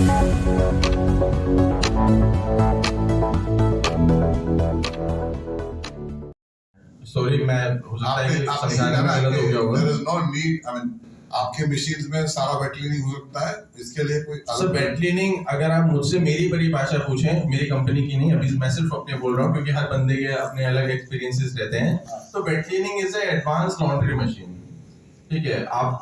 Sorry, मैं हो सकता है कि समझाने में गलत हो गया होगा। There is no need, I mean, आपके मशीन्स में सारा वेट क्लीनिंग हो सकता है, इसके लिए कोई सर वेट क्लीनिंग अगर आप मुझसे मेरी परिभाषा पूछें, मेरी कंपनी की नहीं, अभी मैं सिर्फ अपने बोल रहा हूँ क्योंकि हर बंदे के अपने अलग एक्सपीरियंसेस रहते हैं। तो wet cleaning is a advance laundry machine. ठीक है, आप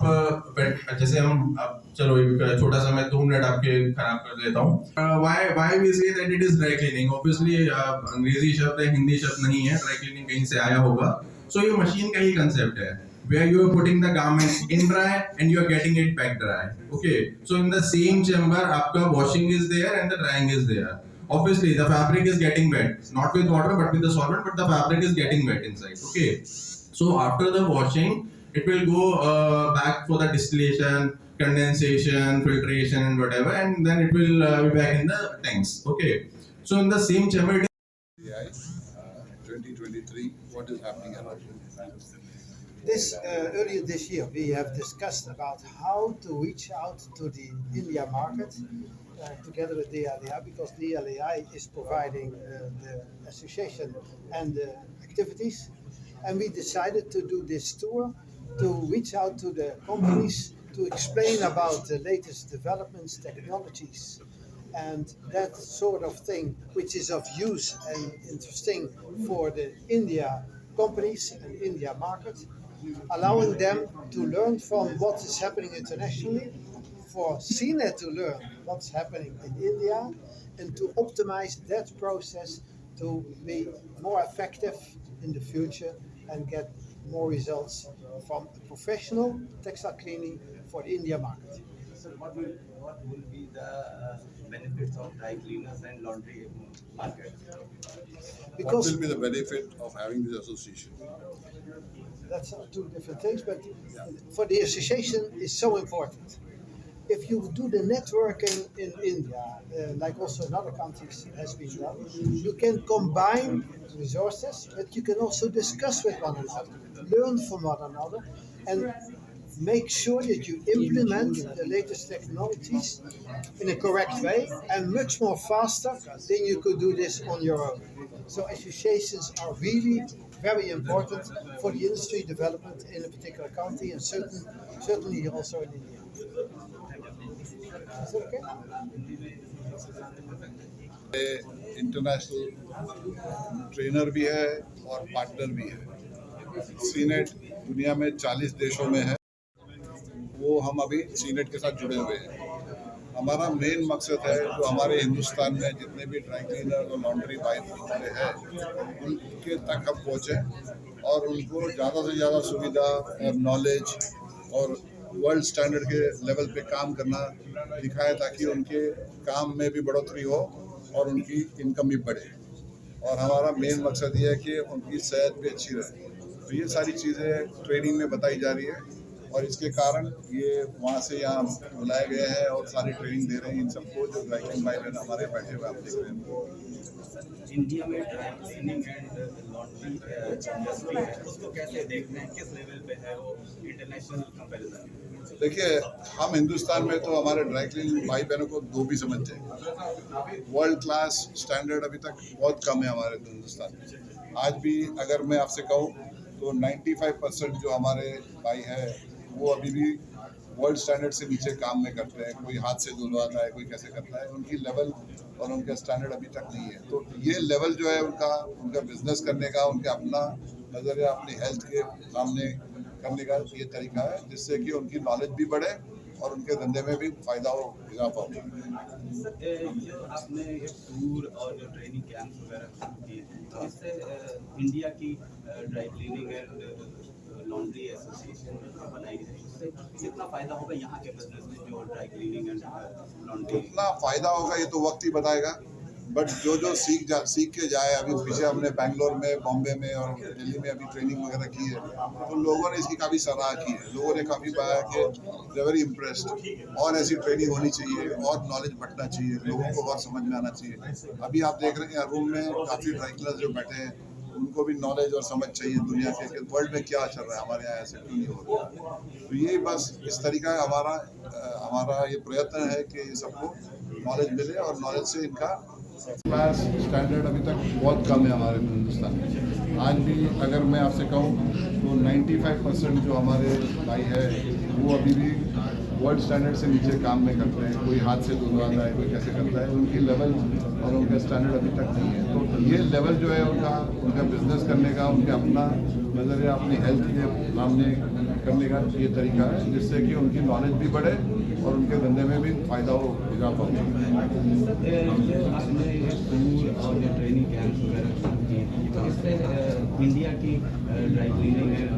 जैसे हम अब चलो एक छोटा सा मैं 2 मिनट आपके खराब कर देता हूँ। Why we say that it is dry cleaning, obviously अंग्रेजी शब्द है, हिंदी शब्द नहीं है, ड्राई क्लीनिंग कहीं से आया होगा। सो ये मशीन का ही कंसेप्ट है, where you are putting the garment in dry and you are getting it back dry. Okay, so in the same chamber आपका washing is there and the drying is there. Obviously the fabric is getting wet, not with water but with the solvent, but the fabric is getting wet inside. Okay, so after the washing it will go back for the distillation, condensation, filtration and whatever, and then it will be back in the tanks. Okay, so in the same chamber it is 2023, what is happening around you? Earlier this year, we have discussed about how to reach out to the India market together with DLAI, because DLAI is providing the association and the activities, and we decided to do this tour to reach out to the companies to explain about the latest developments, technologies, and that sort of thing, which is of use and interesting for the India companies and India market, allowing them to learn from what is happening internationally, for CNET to learn what's happening in India, and to optimize that process to be more effective in the future and get more results from professional textile cleaning for the India market. So what will be the benefits of dry cleaners and laundry market? What will be the benefit of having this association? That's two different things, but for the association is so important. If you do the networking in India, like also in other countries has been done, you can combine resources, but you can also discuss with one another, learn from one another, and make sure that you implement the latest technologies in a correct way and much more faster than you could do this on your own. So associations are really very important for the industry development in a particular country, and certainly also in India. Is that okay? International trainer भी है और partner भी है। Senate दुनिया में 40 देशों में है, वो हम अभी सीनेट के साथ जुड़े हुए हैं। हमारा मेन मकसद है जो हमारे हिंदुस्तान में जितने भी ड्राई क्लीनर और लॉन्ड्री पाइप वाले हैं उनके तक हम पहुँचें और उनको ज़्यादा से ज़्यादा सुविधा और नॉलेज और वर्ल्ड स्टैंडर्ड के लेवल पे काम करना दिखाए, ताकि उनके काम में भी बढ़ोतरी हो और उनकी इनकम भी बढ़े। और हमारा मेन मकसद ये है कि उनकी सेहत भी अच्छी रहे। तो ये सारी चीज़ें ट्रेनिंग में बताई जा रही है और इसके कारण ये वहाँ से यहाँ बुलाए गए हैं और सारी ट्रेनिंग दे रहे हैं इन सबको, जो ड्राई क्लीनिंग भाई बहन हमारे बैठे हुए आप देख रहे हैं। इंडिया में dry cleaning and laundry industry है, उसको कैसे देखते हैं, किस लेवल पे है वो इंटरनेशनल कंपैरिजन? देखिए, हम हिंदुस्तान में तो हमारे ड्राई क्लीनिंग भाई बहनों को दो भी समझते हैं। वर्ल्ड क्लास स्टैंडर्ड अभी तक बहुत कम है हमारे हिंदुस्तान में। आज भी अगर मैं आपसे कहूँ तो 95% जो हमारे भाई हैं वो अभी भी वर्ल्ड स्टैंडर्ड से नीचे काम में करते हैं। कोई हाथ से धुलवाता है, कोई कैसे करता है, उनकी लेवल और उनका स्टैंडर्ड अभी तक नहीं है। तो ये लेवल जो है उनका बिजनेस करने का, उनका अपना नज़रिया अपनी हेल्थ के सामने करने का ये तरीका है, जिससे कि उनकी नॉलेज भी बढ़े और उनके धंधे में भी फायदा हो, इजाफा हो। सर, जो आपने ये टूर और जो ट्रेनिंग कैंप वगैरह किए, तो इससे इंडिया की dry cleaning and laundry association बनाई है, इससे कितना फायदा होगा यहाँ के बिजनेस में, जो ड्राई क्लीनिंग एंड लॉन्ड्री? कितना फायदा होगा ये तो वक्त ही बताएगा, बट जो सीख के जाए। अभी पीछे हमने बैंगलोर में, बॉम्बे में और दिल्ली में अभी ट्रेनिंग वगैरह की है, तो लोगों ने इसकी काफ़ी सराह की है। लोगों ने काफ़ी पाया कि दे वेरी इम्प्रेस्ड, और ऐसी ट्रेनिंग होनी चाहिए और नॉलेज बढ़ना चाहिए, लोगों को और समझ में आना चाहिए। अभी आप देख रहे हैं रूम में काफ़ी ड्राई क्लीनर्स जो बैठे हैं, उनको भी नॉलेज और समझ चाहिए दुनिया के कि वर्ल्ड में क्या चल रहा है, हमारे यहाँ ऐसे क्यों नहीं हो रहा है। तो ये बस इस तरीका हमारा ये प्रयत्न है कि सबको नॉलेज मिले और नॉलेज से इनका क्लास स्टैंडर्ड अभी तक बहुत कम है हमारे हिंदुस्तान में। आज भी अगर मैं आपसे कहूँ तो 95% जो हमारे भाई है वो अभी भी वर्ल्ड स्टैंडर्ड से नीचे काम में करते हैं। कोई हाथ से धुलवाता है, कोई कैसे करता है, उनकी लेवल और उनका स्टैंडर्ड अभी तक नहीं है। तो ये लेवल जो है उनका बिजनेस करने का, उनके अपना नज़रिया अपनी हेल्थ के सामने करने का ये तरीका है, जिससे कि उनकी नॉलेज भी बढ़े और उनके धंधे में भी फायदा हो, इजाफा हो। आपने टूर और ये ट्रेनिंग कैंप्स वगैरह शुरू किए, तो इससे इंडिया की dry cleaning and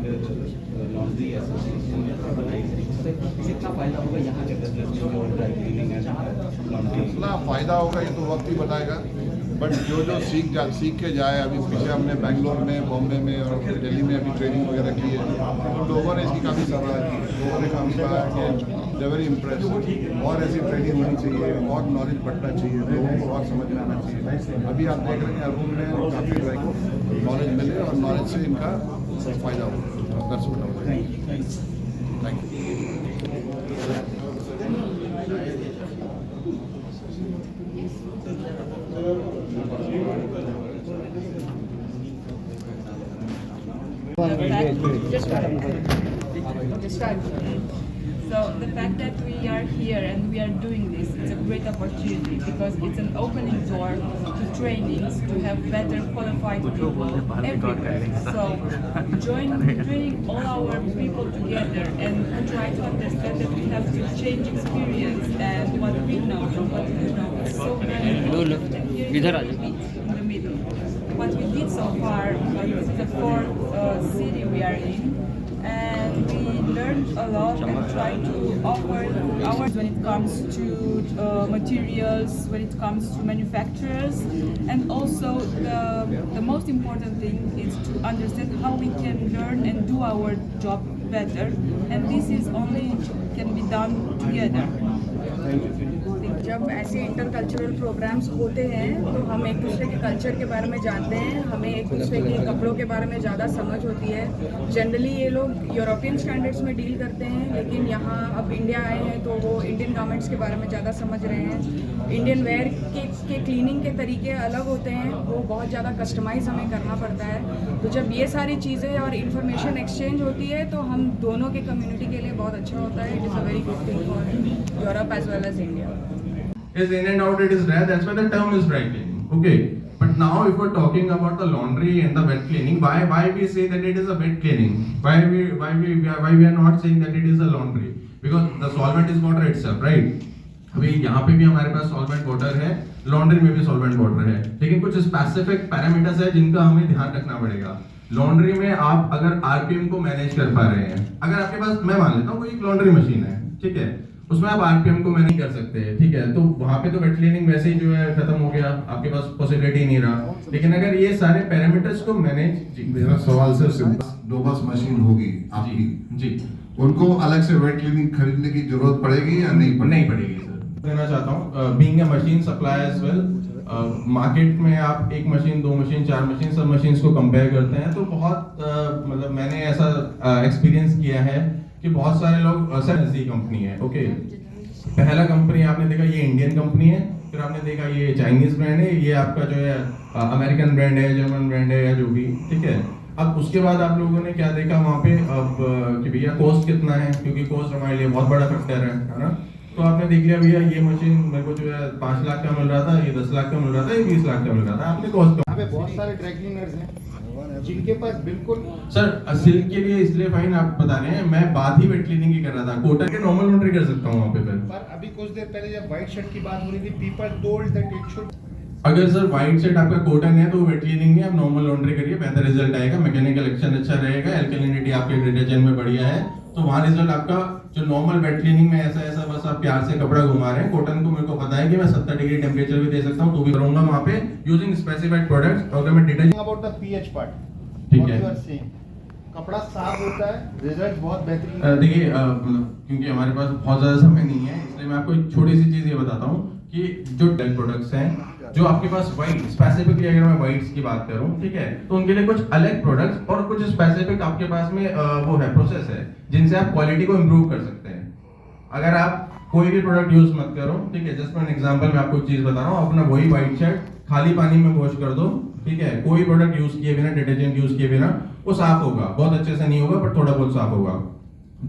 laundry association बनाई गई, इससे कितना फायदा होगा यहाँ के बिजनेस में और ड्राई क्लीनिंग एंड लॉन्ड्री? कितना फ़ायदा होगा ये तो वक्त ही बताएगा, बट जो सीख के जाए। अभी पीछे हमने बेंगलोर में, बॉम्बे में और दिल्ली में अभी ट्रेनिंग वगैरह की है, तो लोगों ने इसकी काफ़ी सराहना की। लोगों ने काफ़ी कहा कि दे वेरी इम्प्रेस, और ऐसी ट्रेनिंग होनी चाहिए, और नॉलेज बढ़ना चाहिए, लोगों को और समझ में आना चाहिए। अभी आप देख रहे हैं अरबुल में काफ़ी नॉलेज मिले और नॉलेज से इनका फ़ायदा हो। Thank you. So the fact that we are here and we are doing this, it's a great opportunity because it's an opening door to trainings, to have better qualified people everywhere. So joining all our people together and try to understand that we have to change experience and what we know and what we know is so very important. And here is what we meet in the middle. What we did so far, this is the fourth city we are in, and we learned a lot and try to offer our when it comes to materials, when it comes to manufacturers, and also the most important thing is to understand how we can learn and do our job better, and this is only can be done together. जब ऐसे intercultural programmes होते हैं तो हम एक दूसरे के culture के बारे में जानते हैं, हमें एक दूसरे के कपड़ों के बारे में ज़्यादा समझ होती है। जनरली ये लोग यूरोपियन स्टैंडर्ड्स में डील करते हैं, लेकिन यहाँ अब इंडिया आए हैं तो वो इंडियन गारमेंट्स के बारे में ज़्यादा समझ रहे हैं। इंडियन वेयर के क्लीनिंग के तरीके अलग होते हैं, वो बहुत ज़्यादा कस्टमाइज़ हमें करना पड़ता है। तो जब ये सारी चीज़ें और इन्फॉर्मेशन एक्सचेंज होती है तो हम दोनों के कम्युनिटी के लिए बहुत अच्छा होता है। It is a very good thing for Europe as well as India. Is in and out, it is rare, that's why the term is dry cleaning. Okay, but now if we're talking about the laundry and the wet cleaning, why we say that it is a wet cleaning? Why we are not saying that it is a laundry? Because the solvent is water itself, right? अभी यहाँ पे भी हमारे पास solvent water है, laundry में भी solvent water है, लेकिन कुछ specific parameters है जिनका हमें ध्यान रखना पड़ेगा। लॉन्ड्री में आप अगर आरपीएम को मैनेज कर पा रहे हैं, अगर आपके पास, मैं मान लेता हूँ कोई एक लॉन्ड्री मशीन है, ठीक है, उसमें आप आरपीएम को मैनेज कर सकते हैं, ठीक है, तो वहां पे तो वेट क्लीनिंग वैसे ही जो है खत्म हो गया, आपके पास पॉसिबिलिटी नहीं रहा। लेकिन अगर ये सारे पैरामीटर्स को मैनेज, मेरा सवाल सिर्फ सिंपल, डोबस मशीन होगी आपकी जी, उनको अलग से वेट क्लीनिंग खरीदने की जरूरत पड़ेगी या नहीं पड़ेगी सर। देना चाहता हूँ being a machine supplier as well, market में आप एक मशीन, दो मशीन, चार मशीन, सब मशीन्स को कंपेयर करते हैं तो बहुत मतलब मैंने ऐसा एक्सपीरियंस किया है कि बहुत सारे लोग ऐसी कंपनी है, ओके, पहला कंपनी आपने देखा ये इंडियन कंपनी है, फिर आपने देखा ये चाइनीज ब्रांड है, ये आपका जो है अमेरिकन ब्रांड है, जर्मन ब्रांड है या जो भी, ठीक है। अब उसके बाद आप लोगों ने क्या देखा वहाँ पे अब कि भैया कॉस्ट कितना है, क्योंकि कॉस्ट हमारे लिए बहुत बड़ा फैक्टर है ना। तो आपने देख लिया भैया ये मशीन मेरे को जो है 5 लाख का मिल रहा था, ये 10 लाख का मिल रहा था, ये 20 लाख का मिल रहा था, आपने कॉस्ट यहाँ पे बहुत सारे ड्राई क्लीनर्स हैं जिनके पास बिल्कुल सर सिल्क के लिए इसलिए फाइन आप बता रहे हैं, मैं बात ही वेट क्लीनिंग की कर रहा था, कोटा के नॉर्मल लॉन्ड्री कर सकता हूँ वहाँ पे। फिर पर अभी कुछ देर पहले जब व्हाइट शर्ट की बात हो रही थी, people told that it should, अगर सर व्हाइट शर्ट आपका कॉटन है तो वेट क्लीनिंग नहीं, आप नॉर्मल लॉन्ड्री करिए, बेहतर रिजल्ट आएगा, मैकेनिकल एक्शन अच्छा रहेगा, एल्कलिनिटी आपके डिटर्जेंट में बढ़िया है, तो वहाँ रिजल्ट आपका जो नॉर्मल वेट क्लीनिंग में ऐसा बस आप प्यार से कपड़ा घुमा रहे हैं, कॉटन को मेरे को पता है कि मैं 70 डिग्री टेम्परेचर भी दे सकता हूँ तो भी करूंगा वहाँ पे यूजिंग स्पेसिफाइड प्रोडक्ट्स। अगर मैं detergent about the pH part, ठीक है, कपड़ा साफ होता है, रिजल्ट बहुत बेहतरीन। देखिए क्योंकि हमारे पास बहुत ज्यादा समय नहीं है, इसलिए मैं आपको एक छोटी सी चीज ये बताता हूँ कि जो टेक प्रोडक्ट्स हैं जो आपके पास वाइट स्पेसिफिकली अगर मैं वाइट्स की बात करूं, ठीक है, तो उनके लिए कुछ अलग प्रोडक्ट्स और कुछ स्पेसिफिक आपके पास में वो है प्रोसेस है जिनसे आप क्वालिटी को इम्प्रूव कर सकते हैं। अगर आप कोई भी प्रोडक्ट यूज मत करो, ठीक है, जस्ट फॉर एन एग्जांपल मैं आपको एक चीज बता रहा हूँ, अपना वही व्हाइट शर्ट खाली पानी में वॉश कर दो, ठीक है, कोई प्रोडक्ट यूज किए बिना, डिटर्जेंट यूज किए बिना, वो साफ होगा, बहुत अच्छे से नहीं होगा पर थोड़ा बहुत साफ होगा।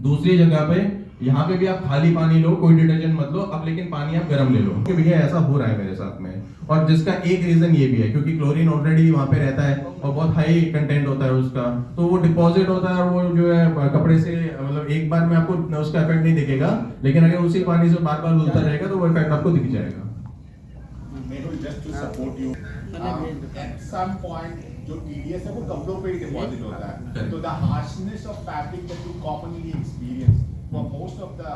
दूसरी जगह पे यहाँ पे भी आप खाली पानी लो, कोई डिटर्जेंट मत लो, अब लेकिन पानी आप गर्म ले लो, कि भैया ऐसा हो रहा है मेरे साथ में, और जिसका एक रीजन ये भी है क्योंकि क्लोरीन ऑलरेडी वहाँ पे रहता है और बहुत हाई कंटेंट होता है उसका, तो वो डिपॉजिट होता है और वो जो है कपड़े से, मतलब एक बार में आपको उसका इफेक्ट नहीं दिखेगा, लेकिन अगर उसी पानी से बार बार धुलता रहेगा तो वो इफेक्ट आपको दिख जाएगा। Just to support you, at some point जो TDS है वो कपड़ों पे ही डिपॉजिट होता है, तो the harshness of fabric that you commonly experience for most of the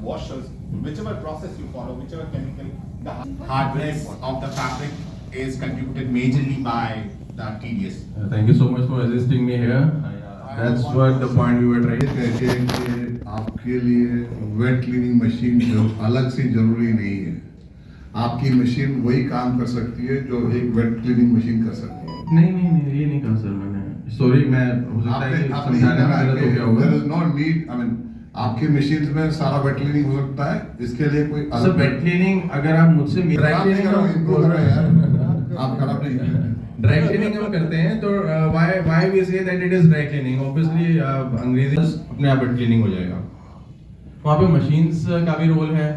washers, whichever process you follow, whichever chemical, the hardness of the fabric is contributed majorly by the TDS. Thank you so much for assisting me here. That's what the point we were trying. कहते हैं कि आपके लिए wait cleaning machine जो अलग से जरूरी नहीं है, आपकी मशीन वही काम कर सकती है जो एक वेट क्लीनिंग मशीन कर सकती है। नहीं ये नहीं कहा सर मैंने, सॉरी, मैं हो सकता है कि समझाने में गलत हो गया होगा। There is no need, I mean, आपकी मशीन में सारा वेट क्लीनिंग हो सकता है, इसके लिए कोई सर वेट क्लीनिंग अगर आप मुझसे ड्राई क्लीनिंग इम्प्रूव करो यार, आप खराब नहीं। ड्राई क्लीनिंग हम करते हैं तो why we say that it is dry cleaning, obviously अंग्रेजी अपने आप वेट क्लीनिंग हो जाएगा। वहाँ पे मशीन्स का भी रोल है,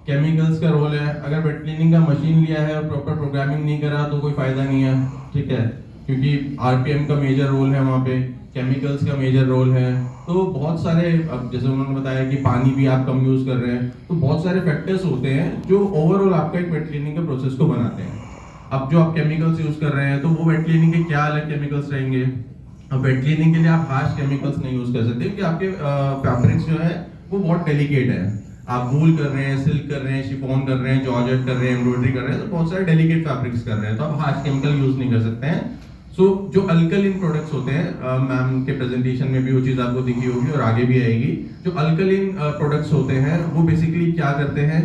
केमिकल्स का रोल है। अगर वेट क्लीनिंग का मशीन लिया है और प्रॉपर प्रोग्रामिंग नहीं करा तो कोई फायदा नहीं है, ठीक है, क्योंकि आरपीएम का मेजर रोल है वहाँ पे, केमिकल्स का मेजर रोल है, तो बहुत सारे, अब जैसे उन्होंने बताया कि पानी भी आप कम यूज कर रहे हैं, तो बहुत सारे फैक्टर्स होते हैं जो ओवरऑल आपका एक वेट क्लीनिंग के प्रोसेस को बनाते हैं। अब जो आप केमिकल्स यूज कर रहे हैं तो वो वेट क्लीनिंग के क्या अलग केमिकल्स रहेंगे। अब वेट क्लीनिंग के लिए आप हार्श केमिकल्स नहीं यूज कर सकते क्योंकि आपके फैब्रिक्स जो है वो बहुत डेलिकेट है। आप वूल कर रहे हैं, सिल्क कर रहे हैं, शिफॉन कर रहे हैं, जॉर्जेट कर रहे हैं, एम्ब्रॉयडरी कर रहे हैं, तो बहुत सारे डेलिकेट फैब्रिक्स कर रहे हैं, तो आप हार्श केमिकल यूज नहीं कर सकते हैं। सो जो अल्कलिन प्रोडक्ट्स होते हैं, मैम के प्रेजेंटेशन में भी वो चीज़ आपको दिखी होगी और आगे भी आएगी, जो अल्कलिन प्रोडक्ट्स होते हैं वो बेसिकली क्या करते हैं,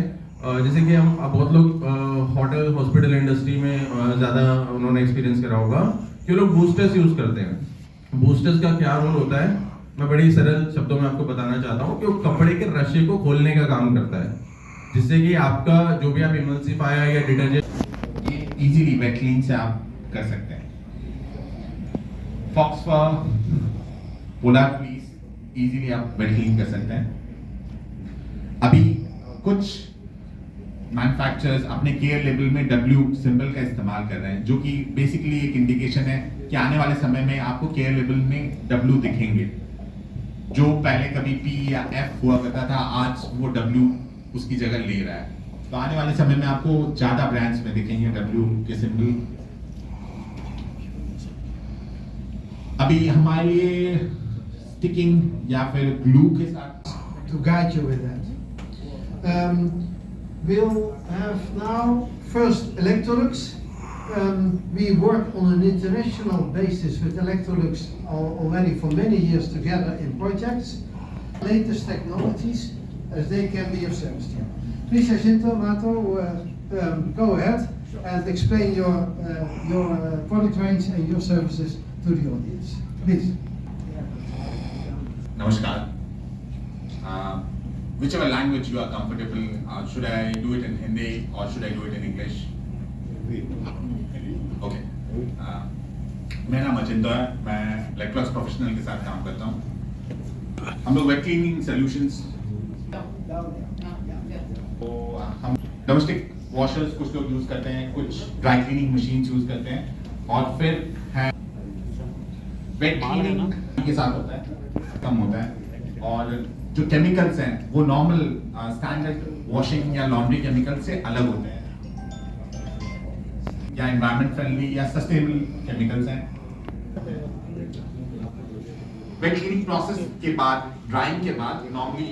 जैसे कि हम बहुत लोग होटल हॉस्पिटल इंडस्ट्री में ज़्यादा उन्होंने एक्सपीरियंस करा होगा कि लोग बूस्टर्स यूज़ करते हैं। बूस्टर्स का क्या रोल होता है, मैं बड़ी सरल शब्दों में आपको बताना चाहता हूँ कि वो कपड़े के रस्से को खोलने का काम करता है, जिससे कि आपका जो भी आप इमल्सिफायर या डिटर्जेंट ये इजीली वेट क्लीन से आप कर सकते हैं। फॉक्स फर, पोलर फ्लीस इजीली आप वेट क्लीन कर सकते हैं। अभी कुछ मैन्युफैक्चरर्स अपने केयर लेबल में W सिंबल का इस्तेमाल कर रहे हैं, जो कि बेसिकली एक इंडिकेशन है कि आने वाले समय में आपको केयर लेबल में W दिखेंगे, जो पहले कभी P या F हुआ करता था, आज वो W उसकी जगह ले रहा है। तो आने वाले समय में आपको ज्यादा ब्रांड्स में दिखेंगे W के सिंबल। अभी हमारे लिए स्टिकिंग या फिर ग्लू के साथ To guide you with that. We'll have now first Electrolux. We work on an international basis with Electrolux already for many years together in projects. Latest technologies as they can be of service to you. Please, Jacinto, Mato, go ahead and explain your product range and your services to the audience. Please. Namaskar. Whichever language you are comfortable, should I do it in Hindi or should I do it in English? Okay. मेरा नाम अचिंतो है, मैं electronics professional के साथ काम करता हूँ। हम लोग वेट क्लीनिंग सॉल्यूशंस, तो हम डोमेस्टिक वॉशर्स कुछ लोग यूज करते हैं, कुछ ड्राई क्लीनिंग मशीन्स यूज करते हैं, और फिर है वेट क्लीनिंग के साथ होता है, कम होता है, और जो केमिकल्स हैं वो नॉर्मल स्टैंडर्ड वॉशिंग या लॉन्ड्री केमिकल से अलग होते हैं, या एनवायरमेंट फ्रेंडली या सस्टेनेबल केमिकल्स हैं। वेट क्लीनिंग प्रोसेस के बाद, ड्राइंग के बाद नॉर्मली